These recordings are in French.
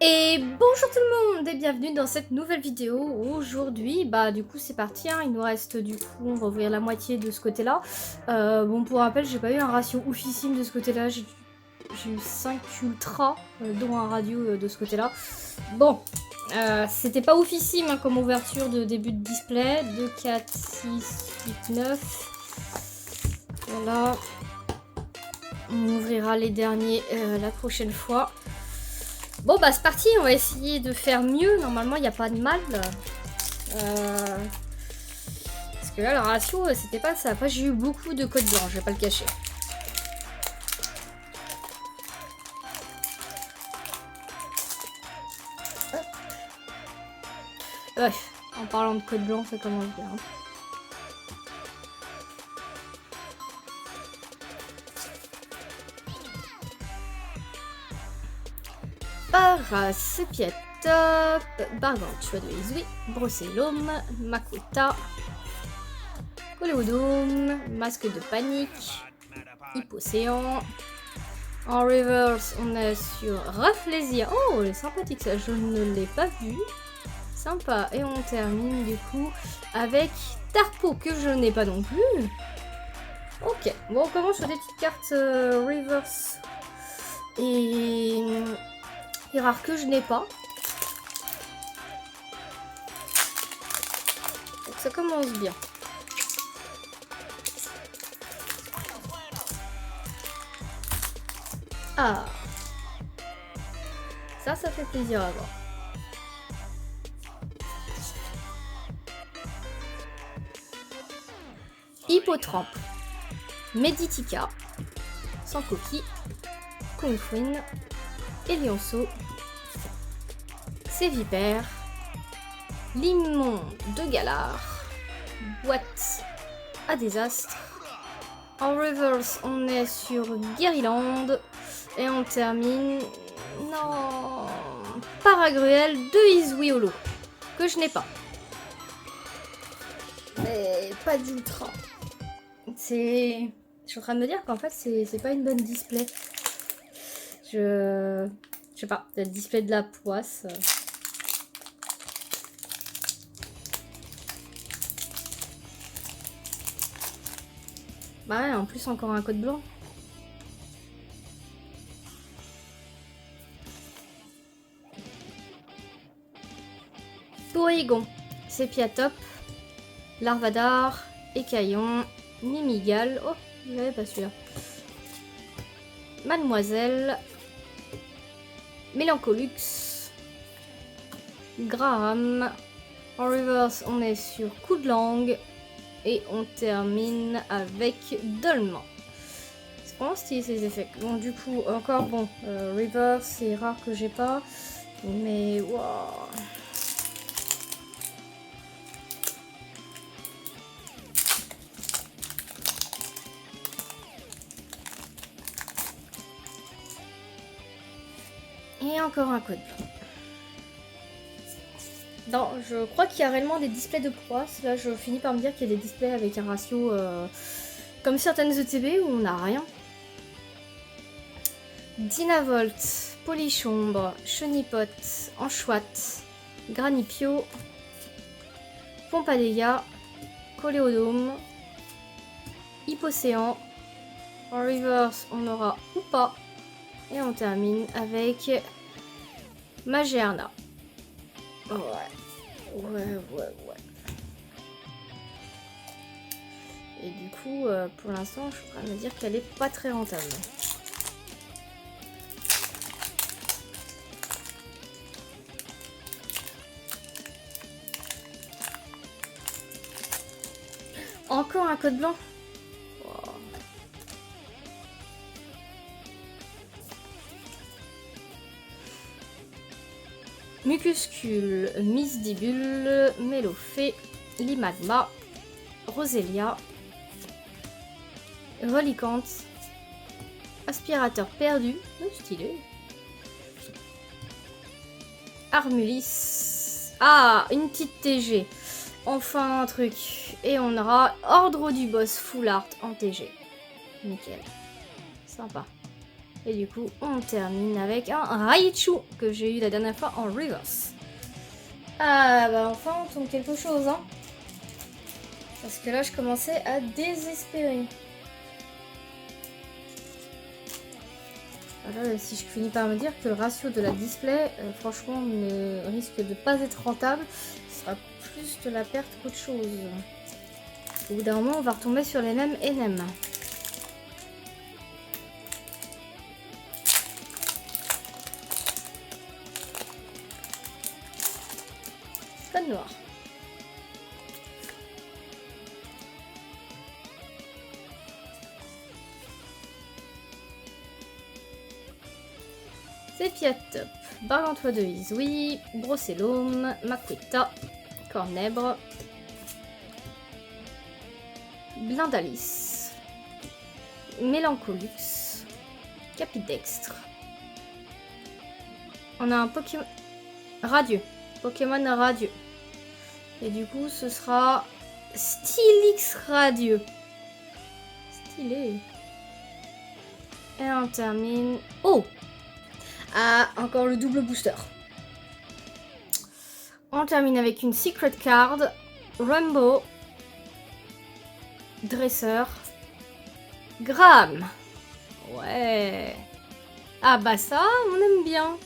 Et bonjour tout le monde et bienvenue dans cette nouvelle vidéo. Aujourd'hui, du coup c'est parti, hein. Il nous reste du coup, on va ouvrir la moitié de ce côté-là. Bon, pour rappel, j'ai pas eu un ratio oufissime de ce côté-là, j'ai eu 5 ultra, dont un radio de ce côté-là. Bon, c'était pas oufissime hein, comme ouverture de début de display. 2, 4, 6, 8, 9. Voilà. On ouvrira les derniers la prochaine fois. Bon bah c'est parti, on va essayer de faire mieux. Normalement il n'y a pas de mal. Parce que là le ratio c'était pas ça. Après j'ai eu beaucoup de codes blancs, je vais pas le cacher. Ouais, en parlant de code blanc ça commence bien. Paracepiatop, Bargantua de Izui, Brocellum, Makuta, Coléodome, Masque de panique, Hypocéan. En reverse, on est sur Rafflesia. Oh, elle est sympathique ça, je ne l'ai pas vue. Sympa. Et on termine du coup avec Tarpo, que je n'ai pas non plus. Ok, bon on commence sur des petites cartes reverse et rares que je n'ai pas. Donc ça commence bien. Ah, ça fait plaisir à voir. Hippotrampe, Meditica, sans coquille, Confouine, Elionceau, Sévipère, Limon de Galard, Boîte à désastre. En reverse, on est sur Guériland et on termine. Non, Paragruel de Izuiolo, que je n'ai pas. Mais pas d'ultra. Je suis en train de me dire qu'en fait c'est pas une bonne display. Je sais pas, le display de la poisse. Bah ouais, en plus encore un code blanc. Porygon, Sépiatop, Larvadar, Écaillon, Mimigal. Oh, je l'avais pas celui-là. Mademoiselle, Mélancolux, Graham. En reverse, on est sur Coup de langue. Et on termine avec Dolman. C'est vraiment stylé ces effets. Bon, du coup, encore bon. Reverse, c'est rare que j'ai pas. Mais waouh. Et encore un code blanc. Non, je crois qu'il y a réellement des displays de poisse. Là, je finis par me dire qu'il y a des displays avec un ratio comme certaines ETB où on n'a rien. Dynavolt, Polychombre, Chenipote, Anchouette, Granipio, Pompadeia, Coléodome, Hypocéan. En reverse, on aura ou pas. Et on termine avec Magerna. Ouais. Et du coup, pour l'instant, je suis en train de me dire qu'elle est pas très rentable. Encore un code blanc. Wow. Mucuscule, Misdibule, Mélophée, Limagma, Roselia, Relicante, Aspirateur perdu, stylé. Armulis. Ah, une petite TG. Enfin un truc. Et on aura Ordre du Boss Full Art en TG. Nickel. Sympa. Et du coup, on termine avec un Raichu que j'ai eu la dernière fois en reverse. Ah bah enfin on tombe quelque chose hein. Parce que là je commençais à désespérer. Voilà, si je finis par me dire que le ratio de la display franchement ne risque de pas être rentable, ce sera plus de la perte qu'autre chose. Au bout d'un moment on va retomber sur les mêmes NM. Code noir. Sepia Top, Bargantois de Izui, Brossellum, Maquita, Cornèbre, Blindalis, Mélancolux, Capidextre. On a un Pokémon radieux. Pokémon radieux. Et du coup, ce sera Stylix radieux. Stylé. Et on termine. Oh! Ah, encore le double booster. On termine avec une Secret Card, Rumbo, Dresseur, Gram. Ouais. Ah bah ça, on aime bien.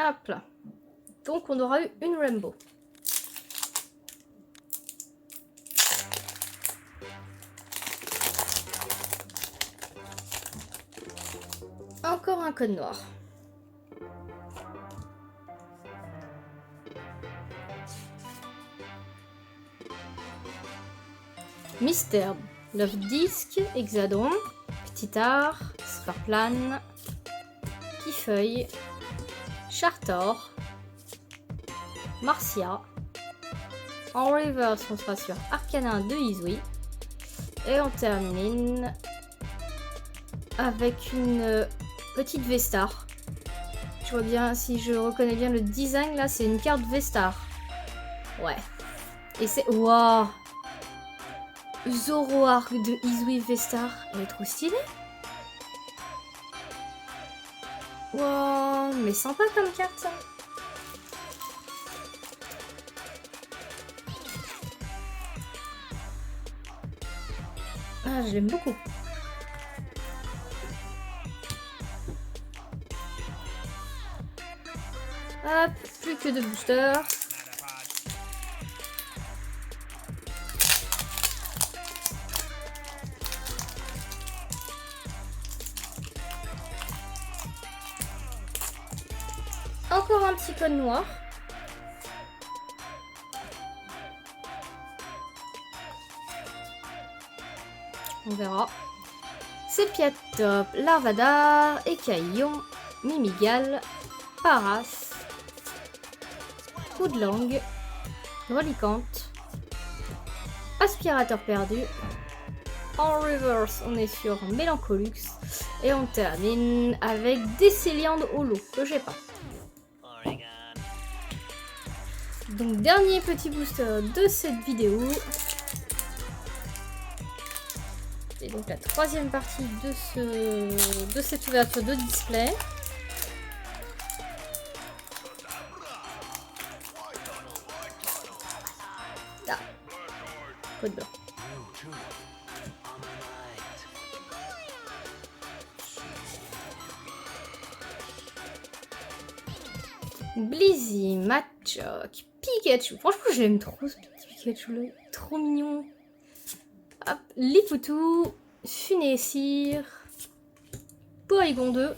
Hop là. Donc on aura eu une Rainbow. Encore un code noir. Mystère, Love Disc, Hexadron, Petit Art, Sparplan, Pifeuille, Chartor, Marcia. En reverse, on sera sur Arcanin de Izui. Et on termine avec une petite Vestar. Je vois bien, si je reconnais bien le design, là, c'est une carte Vestar. Ouais. Et c'est... Waouh! Zoroark de Izui Vestar. Elle est trop stylée. Wow, mais sympa comme carte ça. Ah, je l'aime beaucoup. Hop, plus que de boosters. Encore un petit code noir. On verra. Sepia Top, Larvadar, Écaillon, Mimigal, Paras, Coup de langue, Reliquante, Aspirateur perdu. En reverse, on est sur Mélancolux. Et on termine avec Décéliande Holo, que j'ai pas. Donc dernier petit booster de cette vidéo. Et donc la troisième partie de cette ouverture de display. Ah, code blanc. Blizzy, Machoke, Pikachu. Franchement, je l'aime trop ce petit Pikachu là. Trop mignon. Hop, Lifoutou, Funessir, Porygon 2,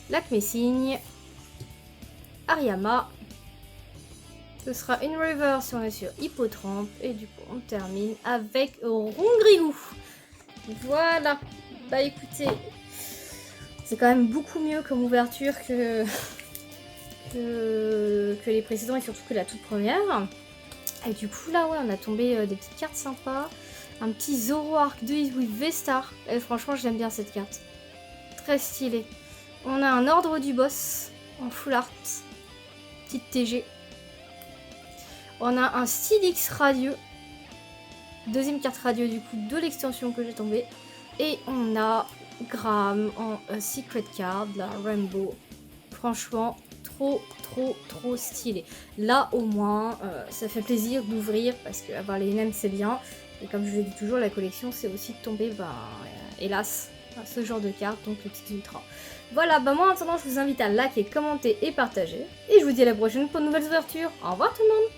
Lac-Messigne, Ariama. Ce sera une reverse si on est sur Hippotrampe. Et du coup, on termine avec Rongrigou. Voilà. Bah écoutez, c'est quand même beaucoup mieux comme ouverture que les précédents et surtout que la toute première. Et du coup là ouais on a tombé des petites cartes sympas. Un petit Zoroark de with V-Star. Et franchement, j'aime bien cette carte. Très stylée. On a un ordre du boss en full art. Petite TG. On a un Stylix radieux. Deuxième carte radio du coup de l'extension que j'ai tombée. Et on a Graham en Secret Card, la Rainbow. Franchement, trop stylé. Là au moins, ça fait plaisir d'ouvrir parce que avoir les NM c'est bien. Et comme je le dis toujours, la collection c'est aussi de tomber, hélas, à ce genre de cartes, donc le petit ultra. Voilà, moi en attendant je vous invite à liker, commenter et partager. Et je vous dis à la prochaine pour de nouvelles ouvertures. Au revoir tout le monde!